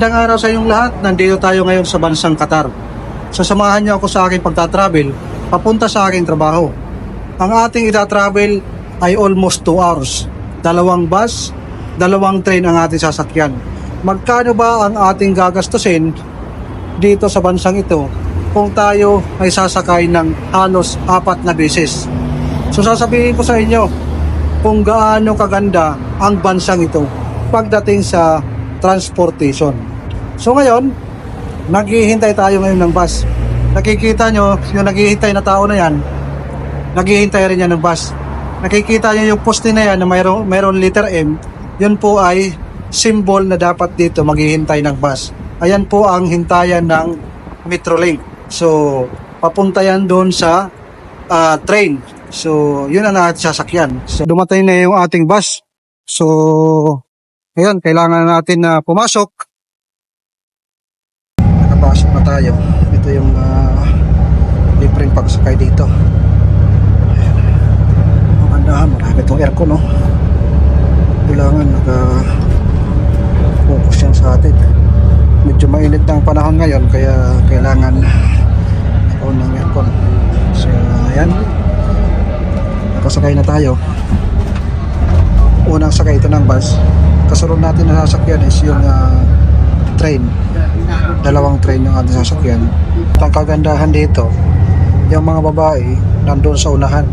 Magandang araw sa inyong lahat. Nandito tayo ngayon sa bansang Qatar. Sasamahan niyo ako sa aking pagta-travel papunta sa aking trabaho. Ang ating ita-travel ay almost 2 hours. 2 bus, 2 train ang ating sasakyan. Magkano ba ang ating gagastusin dito sa bansang ito kung tayo ay sasakay ng halos 4 na beses? So sasabihin ko sa inyo kung gaano kaganda ang bansang ito pagdating sa transportation. So ngayon, naghihintay tayo ngayon ng bus. Nakikita nyo, yung naghihintay na tao na yan, naghihintay rin yan ng bus. Nakikita nyo yung poste na yan na mayroon letter M, yun po ay symbol na dapat dito maghihintay ng bus. Ayan po ang hintayan ng Metrolink. So, papunta yan doon sa train. So, yun ang ating sasakyan. So, dumating na yung ating bus. So, ngayon, kailangan natin na pumasok. Nakapasok na tayo. Ito yung libreng pagsakay dito. Magandahan, marami itong aircon, no? Kailangan naka-focus yan sa atin. Medyo mainit ng panahon ngayon, kaya kailangan naka-on ng aircon. So, ayan. Nakasakay na tayo. Unang sakay ito ng bus. Kasunod natin na sasakyan is yung train. 2 train yung ating sasakyan. Ang kagandahan dito, yung mga babae nandun sa unahan.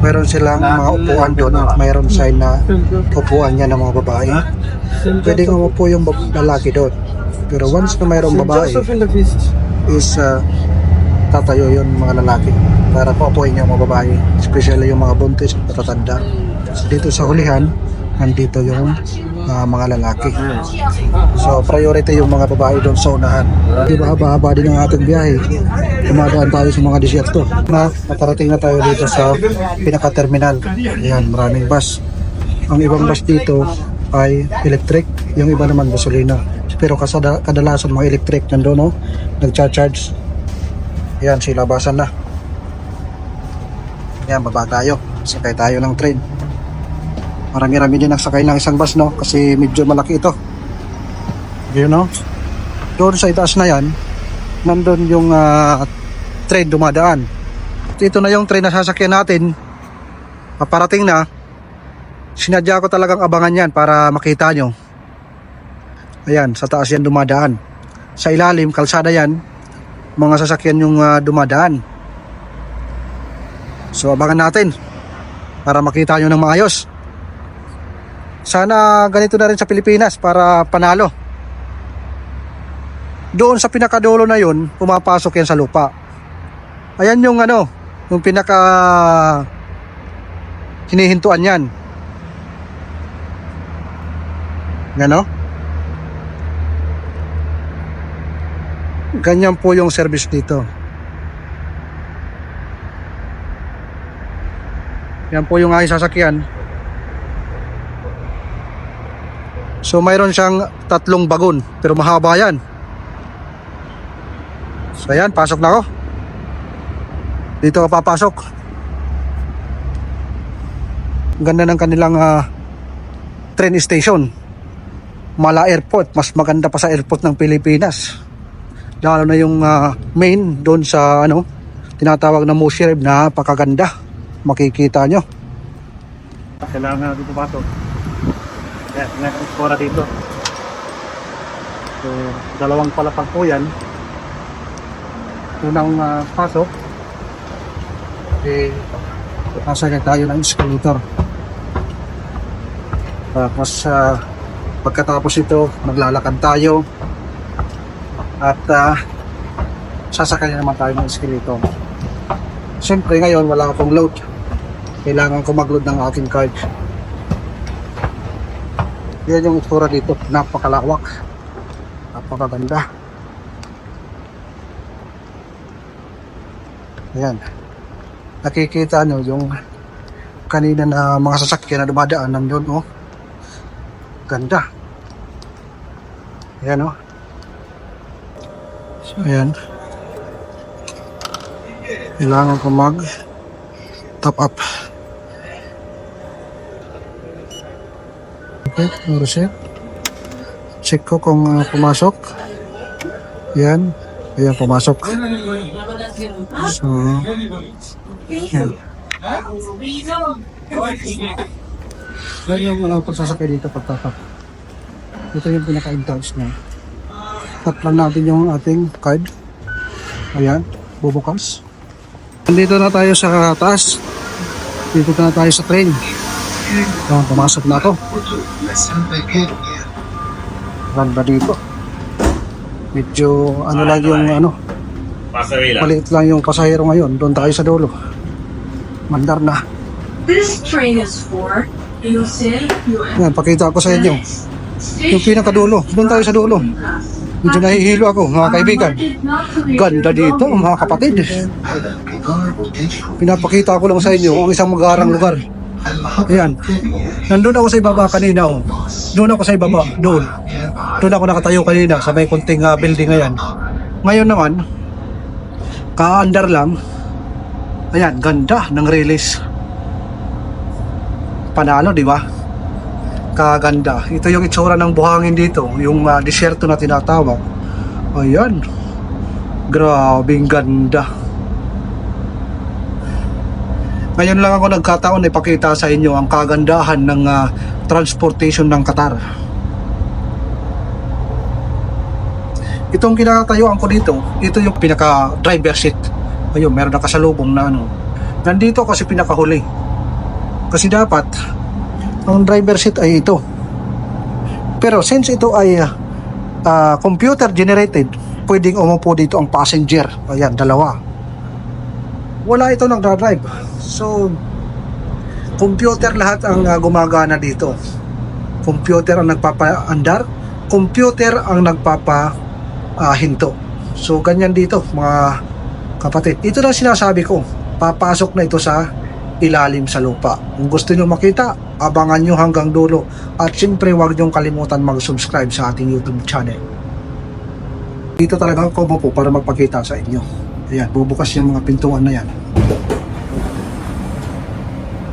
Mayroon silang mga upuan doon at mayroon sign na upuan niya ng mga babae. Pwede nga po yung lalaki doon. Pero once na mayroong babae is tatayo yun mga lalaki para paupuin yung mga babae, especially yung mga buntis at matatanda. So, dito sa hulihan, nandito yung mga lalaki. So priority yung mga babae doon sa unahan. Diba, haba-haba din ang ating biyahe. Dumadaan tayo sa mga disyerto. Nakarating na tayo dito sa pinaka-terminal. Ayan, maraming bus. Ang ibang bus dito ay electric, yung iba naman gasolina. Pero kadalasan mga electric nandoon, no? Nag-charge. Ayan, silabasan na. Ayan, baba tayo. Sakay tayo ng train. Marami-rami din nagsakay ng isang bus, no? Kasi medyo malaki ito. You know? Doon sa itaas na yan, nandun yung train dumadaan. Ito na yung train na sasakyan natin. Paparating na. Sinadya ko talagang abangan yan para makita nyo. Ayan, sa taas yan dumadaan. Sa ilalim, kalsada yan. Mga sasakyan yung dumadaan. So abangan natin para makita nyo ng maayos. Sana ganito na rin sa Pilipinas para panalo. Doon sa pinakadulo na yun, pumapasok yan sa lupa. Ayan yung yung pinaka hinihintuan yan. Gano? Ganyan po yung service dito. Yan po yung aking sasakyan. So mayroon siyang 3 bagon, pero mahaba yan. So ayan, pasok na ako. Dito ako papasok. Ganda ng kanilang train station. Mala Airport, mas maganda pa sa airport ng Pilipinas. Lalo na yung main doon sa tinatawag na mushroom, na napakaganda. Makikita nyo. Kailangan natin pumasok. Kaya nag-explora dito. So, 2 palapag po yan. Unang pasok, sasakay tayo ng escalator. Tapos pagkatapos ito, maglalakad tayo at sasakay naman tayo ng escalator. Siyempre ngayon wala akong load. Kailangan ko mag-load ng aking card. Yan yung itsura dito, napakalawak, napakaganda. Ayan, nakikita nyo yung kanina na mga sasakyan na dumadaan nandun, oh. Ganda. Ayan, oh. So ayan, kailangan ko mag top up. Okay, no receipt. Check ko kung pumasok. Yan. Ayan, pumasok. So, yan. Yan yung pagsasakay dito pagtatak. Ito yung pinaka-entrance niya. Tap lang natin yung ating card. Ayan, bubukas. Nandito na tayo sa taas. Dito na tayo sa train. Pumasok na ako. Ganda dito. Medyo ano lang yung maliit lang yung pasahero ngayon. Doon tayo sa dulo. Mandar na. This train is for Ilosin, Yan, pakita ko sa inyo. Yung pinakadulo. Doon tayo sa dulo. Medyo nahihilo ako, mga kaibigan. Ganda dito, mga kapatid. Pinapakita ko lang sa inyo ang isang magarang lugar. Ayan. Nandun ako sa ibaba kanina. Oh. Doon ako sa ibaba. Doon. Doon ako nakatayo kanina sa may kunting building ngayon. Ngayon naman, kaandar lang. Ayan, ganda ng release. Panalo, di ba? Kaganda. Ito yung itsura ng buhangin dito. Yung disyerto na tinatawag. Ayan. Grabing ganda. Ngayon lang ako nagkataon ipakita sa inyo ang kagandahan ng transportation ng Qatar. Itong kinakatayuan ko dito, ito yung pinaka driver seat. Ayun, meron nakasalubong na ano. Nandito kasi pinakahuli. Kasi dapat ang driver seat ay ito. Pero since ito ay computer generated, pwedeng umupo dito ang passenger. Ayan, dalawa. Wala ito nagdadrive. So, computer lahat ang gumagana dito. Computer ang nagpapaandar, computer ang nagpapahinto. So, ganyan dito, mga kapatid. Ito na sinasabi ko, papasok na ito sa ilalim sa lupa. Kung gusto nyo makita, abangan nyo hanggang dulo. At siyempre, huwag nyo kalimutan mag-subscribe sa ating YouTube channel. Dito talaga ako po para magpakita sa inyo. Ayan, bubukas yung mga pintuan na yan.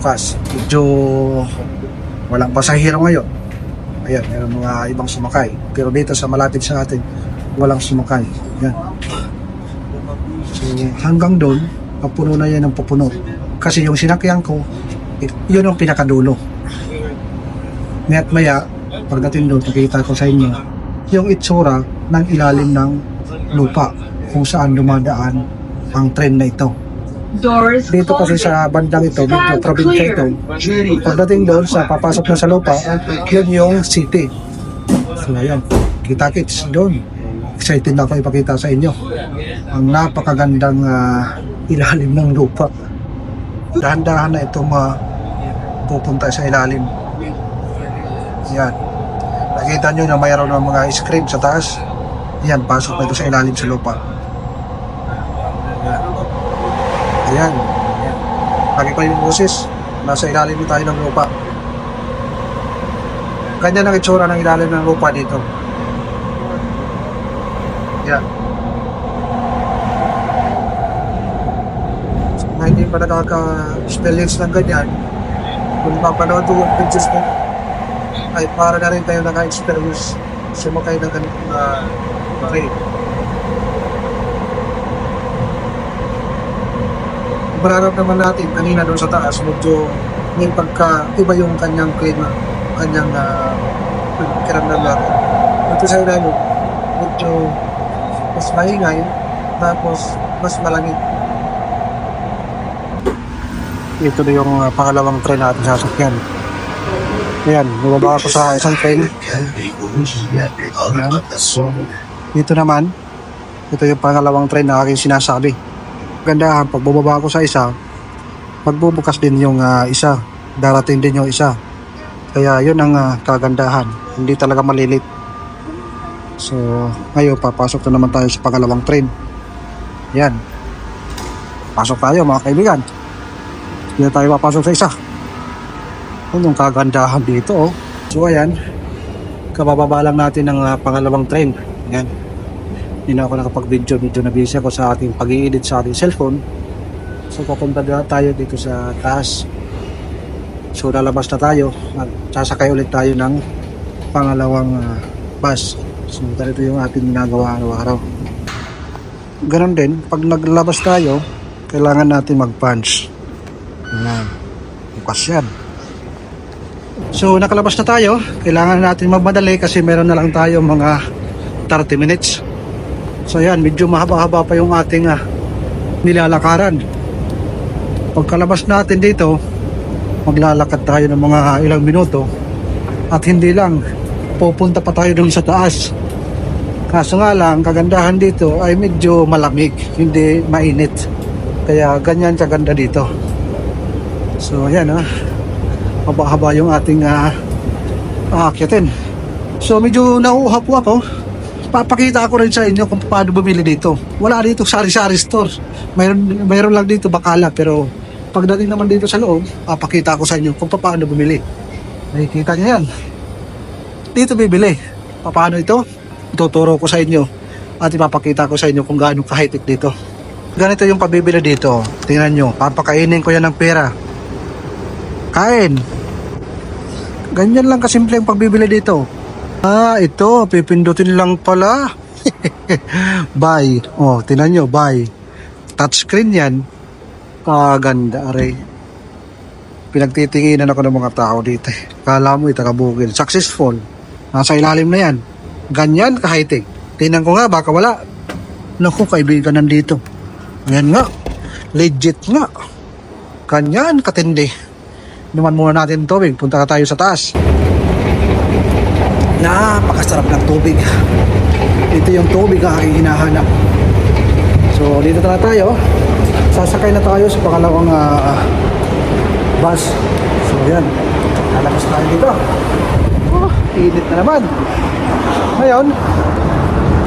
Bukas. Medyo walang pasahero ngayon. Ayan, meron mga ibang sumakay. Pero dito sa malapit sa atin, walang sumakay. Ayan. So, hanggang doon, papuno na yan ng papuno. Kasi yung sinakyan ko, yun ang pinakadulo. Nga't maya, pagdating doon, nakikita ko sa inyo, yung itsura ng ilalim ng lupa kung saan dumadaan ang tren na ito. Dito kasi sa bandang ito, medyo probinsya ito. Pagdating doon, sa papasok na sa lupa, yun yung city. So, ayan, kita-kits doon. Excited na ako ipakita sa inyo ang napakagandang ilalim ng lupa. Dahan-dahan na itong pupunta sa ilalim. Yan. Nakita nyo na mayroon ng mga screen sa taas. Yan, pasok na ito sa ilalim sa lupa. Ayan. Ayan. Lagi pa yung boses. Nasa ilalim na tayo ng lupa. Ganyan ang itsura ng ilalim ng lupa dito. Yan. So, kung hindi pa nakaka-experience ng ganyan, kung mapanood yung pictures mo, ay para na rin kayo naka-experience sumakay ng ganitong train. Mararamdaman natin kanina doon sa taas, medyo may pagka-iba yung kanyang klima, kanyang kiramdam natin. Ito sa ilalim, medyo mas maingay, tapos mas malangit. Ito na yung pangalawang train natin sasakyan. Ayan, bumaba ako sa isang train. Ayan. Dito naman, ito yung pangalawang train na aking sinasabi. Gandahan, pag bumaba ako sa isa, magbubukas din yung isa. Darating din yung isa. Kaya yun ang kagandahan. Hindi talaga malilit. So, ngayon papasok na naman tayo sa pangalawang train. Yan. Pasok tayo mga kaibigan. Hindi tayo papasok sa isa. Yun yung kagandahan dito. Oh. So, ayan. Kabababa lang natin ng pangalawang train. Yan. Hindi na ako nakapag-video. Medyo na-busy ako sa ating pag-i-edit sa ating cellphone. So, papunta na tayo dito sa taas. So, lalabas na tayo. At sasakay ulit tayo ng pangalawang bus. So ganito yung ating ginagawa araw-araw. Ganon din, pag naglabas tayo, kailangan natin mag-punch. Ayan, bukas yan. So nakalabas na tayo, kailangan natin magmadali kasi meron na lang tayo mga 30 minutes. So ayan, medyo mahaba-haba pa yung ating nilalakaran. Pagkalabas natin dito, maglalakad tayo ng mga ilang minuto at hindi lang, pupunta pa tayo dun sa taas. Kaso nga lang, kagandahan dito ay medyo malamig, hindi mainit. Kaya ganyan kaganda dito. So ayan haba-haba yung ating aakyatin. So medyo nauuha po ako. Papakita ko rin sa inyo kung paano bumili dito. Wala dito sari-sari store. Mayroon lang dito bakala, pero pagdating naman dito sa loob, papakita ko sa inyo kung paano bumili. Nakikita niyo yan. Dito bibili. Paano ito? Tuturo ko sa inyo at ipapakita ko sa inyo kung gaano ka-high-tech dito. Ganito yung pabibili dito. Tingnan nyo, papakainin ko yan ng pera. Kain. Ganyan lang kasimple yung pagbibili dito. Ito, pipindutin lang pala. Buy. Oh, tingnan nyo, buy. Touchscreen yan. Kaganda, aray. Pinagtitinginan ako ng mga tao dito. Kala mo itakabugil. Successful. Nasa ilalim na yan. Ganyan ka-high-tech. Tingnan ko nga, baka wala. Naku, kaibigan nandito. Ayan nga. Legit nga. Ganyan, katindi. Inuman muna natin tubig. Punta ka tayo sa taas. Napakasarap ng tubig. Ito yung tubig ang aking hinahanap. So, dito na tayo. Sasakay na tayo sa pangalawang bus. So, yan. Lalabas tayo dito. Init na naman. Ngayon,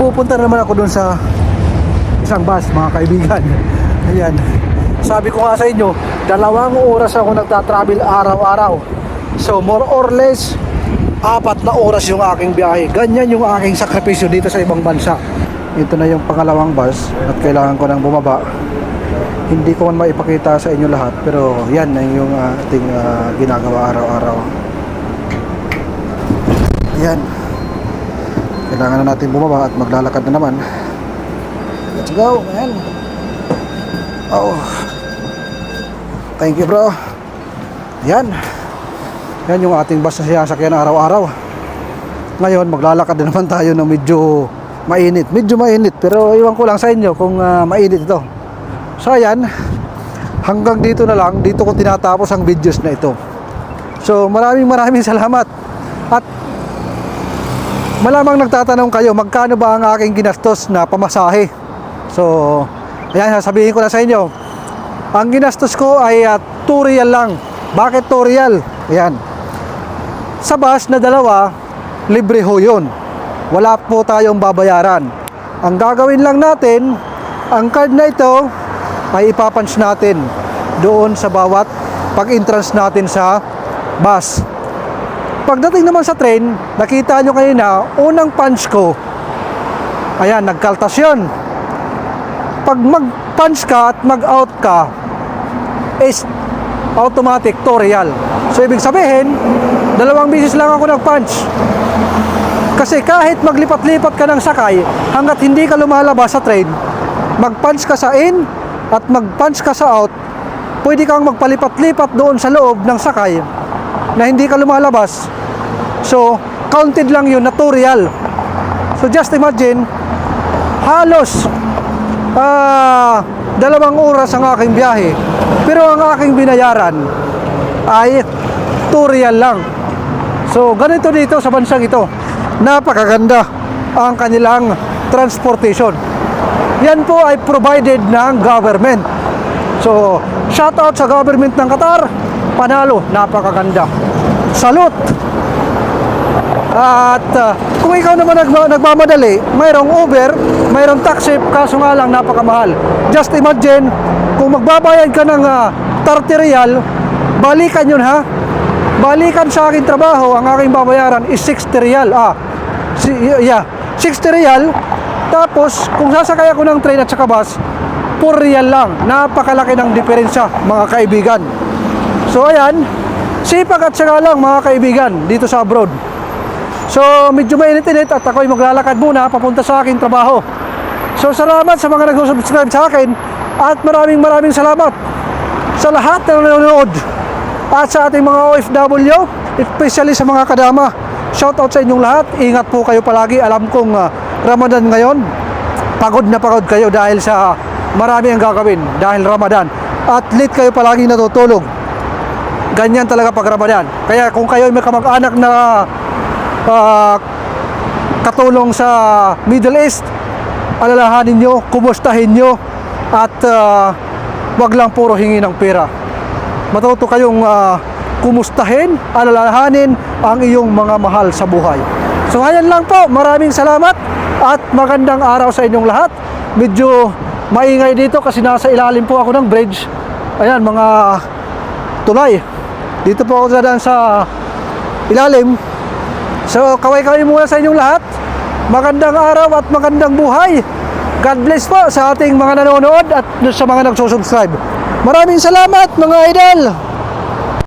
pupunta naman ako dun sa isang bus, mga kaibigan. Ayan. Sabi ko nga sa inyo, 2 oras ako nagtatravel araw-araw. So, more or less, 4 na oras yung aking biyahe. Ganyan yung aking sakripisyo dito sa ibang bansa. Ito na yung pangalawang bus at kailangan ko nang bumaba. Hindi ko man maipakita sa inyo lahat, pero yan na yung ating ginagawa araw-araw. Yan. Kailangan na natin bumaba at maglalakad na naman. Let's go, man. Oh. Thank you, bro. Yan. Yan yung ating bus na sinasakyan araw-araw. Ngayon, maglalakad na naman tayo ng medyo mainit. Medyo mainit, pero iwan ko lang sa inyo kung mainit ito. So, ayan. Hanggang dito na lang. Dito ko tinatapos ang videos na ito. So, maraming salamat. At malamang nagtatanong kayo, magkano ba ang aking ginastos na pamasahe? So, ayan, sasabihin ko na sa inyo. Ang ginastos ko ay 2 real lang. Bakit 2 real? Ayan. Sa bus na 2, libre ho yun. Wala po tayong babayaran. Ang gagawin lang natin, ang card na ito ay ipapunch natin doon sa bawat pag-entrance natin sa bus. Pagdating naman sa train, nakita nyo kanina, unang punch ko, ayan, nagkaltas yun. Pag mag-punch ka at mag-out ka, is automatic 2 real. So, ibig sabihin, 2 beses lang ako nag-punch. Kasi kahit maglipat-lipat ka ng sakay, hanggat hindi ka lumalabas sa train, mag-punch ka sa in at mag-punch ka sa out, pwede kang magpalipat-lipat doon sa loob ng sakay na hindi ka lumalabas. So, counted lang yun na 2 real. So, just imagine, halos 2 oras ang aking biyahe. Pero ang aking binayaran ay 2 real lang. So, ganito dito sa bansang ito. Napakaganda ang kanilang transportation. Yan po ay provided ng government. So, shout out sa government ng Qatar. Panalo, napakaganda. Salute! At kung ikaw naman nagmamadali, mayroong Uber, mayroong taxi, kaso nga lang napakamahal. Just imagine, kung magbabayad ka ng 30 real, balikan yun ha. Balikan sa aking trabaho, ang aking babayaran is 60 real. 60 real. Tapos, kung sasakay ako ng train at saka bus, 4 real lang. Napakalaki ng diferensya, mga kaibigan. So, ayan, sipag at saka lang, mga kaibigan, dito sa abroad. So medyo mainit-init at ako'y maglalakad muna papunta sa aking trabaho. So salamat sa mga nag-subscribe sa akin at maraming salamat sa lahat na nanonood at sa ating mga OFW, especially sa mga kadama. Shout out sa inyong lahat. Ingat po kayo palagi. Alam kong Ramadan ngayon, pagod na pagod kayo dahil sa marami ang gagawin dahil Ramadan. At late kayo palagi natutulog. Ganyan talaga pag Ramadan. Kaya kung kayo may kamag-anak na katulong sa Middle East, alalahanin nyo, kumustahin nyo, at wag lang puro hingi ng pera. Matuto kayong kumustahin, alalahanin ang iyong mga mahal sa buhay. So ayan lang po, maraming salamat at magandang araw sa inyong lahat. Medyo maingay dito kasi nasa ilalim po ako ng bridge. Ayan, mga tulay. Dito po ako dadaan sa ilalim. So kaway-kaway muna sa inyong lahat. Magandang araw at magandang buhay. God bless po sa ating mga nanonood at sa mga nagsusubscribe. Maraming salamat mga idol.